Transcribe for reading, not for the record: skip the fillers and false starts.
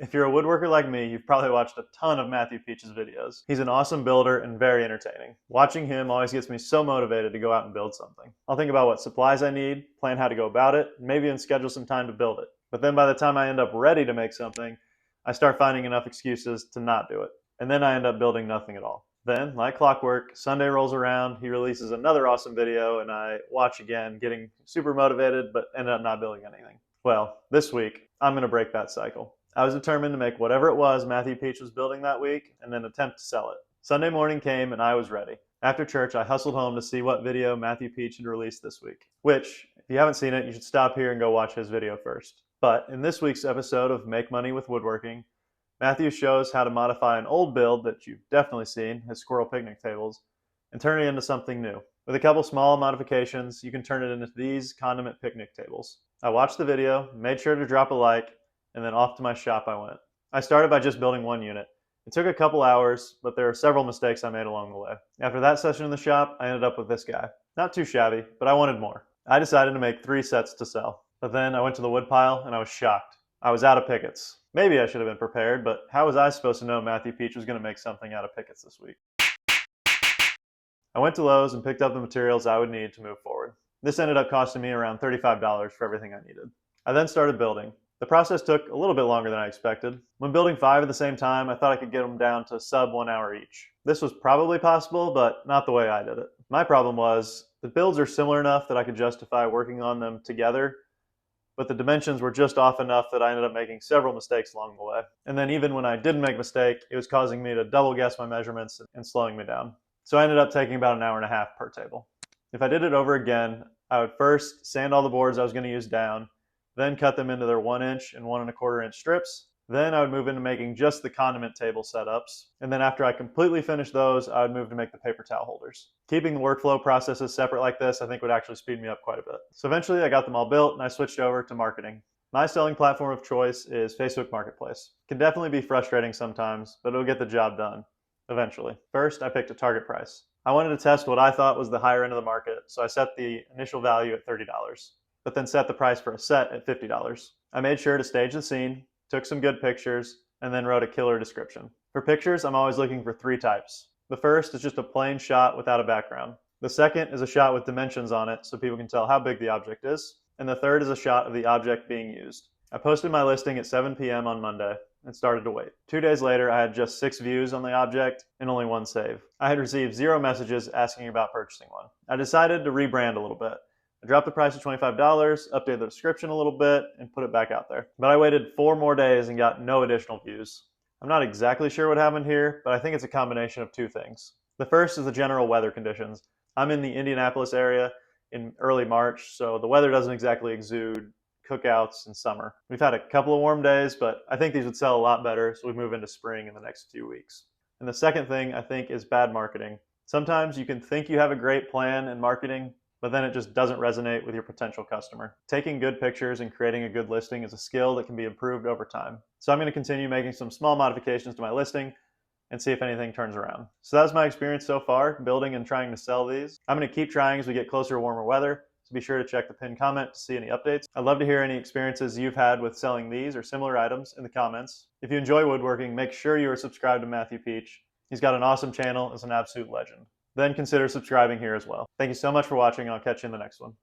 If you're a woodworker like me, you've probably watched a ton of Matthew Peech's videos. He's an awesome builder and very entertaining. Watching him always gets me so motivated to go out and build something. I'll think about what supplies I need, plan how to go about it, and maybe even schedule some time to build it. But then by the time I end up ready to make something, I start finding enough excuses to not do it. And then I end up building nothing at all. Then, like clockwork, Sunday rolls around, he releases another awesome video, and I watch again, getting super motivated, but end up not building anything. Well, this week, I'm going to break that cycle. I was determined to make whatever it was Matthew Peech was building that week and then attempt to sell it. Sunday morning came and I was ready. After church, I hustled home to see what video Matthew Peech had released this week. Which, if you haven't seen it, you should stop here and go watch his video first. But in this week's episode of Make Money with Woodworking, Matthew shows how to modify an old build that you've definitely seen, his squirrel picnic tables, and turn it into something new. With a couple small modifications, you can turn it into these Condiment picnic tables. I watched the video, made sure to drop a like, and then off to my shop I went. I started by just building one unit. It took a couple hours, but there were several mistakes I made along the way. After that session in the shop, I ended up with this guy. Not too shabby, but I wanted more. I decided to make 3 sets to sell. But then I went to the woodpile and I was shocked. I was out of pickets. Maybe I should have been prepared, but how was I supposed to know Matthew Peech was going to make something out of pickets this week? I went to Lowe's and picked up the materials I would need to move forward. This ended up costing me around $35 for everything I needed. I then started building. The process took a little bit longer than I expected. When building 5 at the same time, I thought I could get them down to sub 1 hour each. This was probably possible, but not the way I did it. My problem was, the builds are similar enough that I could justify working on them together, but the dimensions were just off enough that I ended up making several mistakes along the way. And then even when I didn't make a mistake, it was causing me to double guess my measurements and slowing me down. So I ended up taking about an hour and a half per table. If I did it over again, I would first sand all the boards I was going to use down, then cut them into their 1 inch and 1 1/4 inch strips. Then I would move into making just the condiment table setups. And then after I completely finished those, I would move to make the paper towel holders. Keeping the workflow processes separate like this, I think would actually speed me up quite a bit. So eventually I got them all built and I switched over to marketing. My selling platform of choice is Facebook Marketplace. It can definitely be frustrating sometimes, but it'll get the job done eventually. First, I picked a target price. I wanted to test what I thought was the higher end of the market, so I set the initial value at $30. But then set the price for a set at $50. I made sure to stage the scene, took some good pictures, and then wrote a killer description. For pictures, I'm always looking for 3 types. The first is just a plain shot without a background. The second is a shot with dimensions on it so people can tell how big the object is. And the third is a shot of the object being used. I posted my listing at 7 p.m. on Monday and started to wait. 2 days later, I had just 6 views on the object and only 1 save. I had received 0 messages asking about purchasing one. I decided to rebrand a little bit. I dropped the price to $25, updated the description a little bit, and put it back out there. But I waited 4 more days and got no additional views. I'm not exactly sure what happened here, but I think it's a combination of 2 things. The first is the general weather conditions. I'm in the Indianapolis area in early March, so the weather doesn't exactly exude cookouts in summer. We've had a couple of warm days, but I think these would sell a lot better, so we move into spring in the next few weeks. And the second thing, I think, is bad marketing. Sometimes you can think you have a great plan in marketing, but then it just doesn't resonate with your potential customer. Taking good pictures and creating a good listing is a skill that can be improved over time. So I'm going to continue making some small modifications to my listing and see if anything turns around. So that was my experience so far, building and trying to sell these. I'm going to keep trying as we get closer to warmer weather, so be sure to check the pinned comment to see any updates. I'd love to hear any experiences you've had with selling these or similar items in the comments. If you enjoy woodworking, make sure you are subscribed to Matthew Peech. He's got an awesome channel, is an absolute legend. Then consider subscribing here as well. Thank you so much for watching, and I'll catch you in the next one.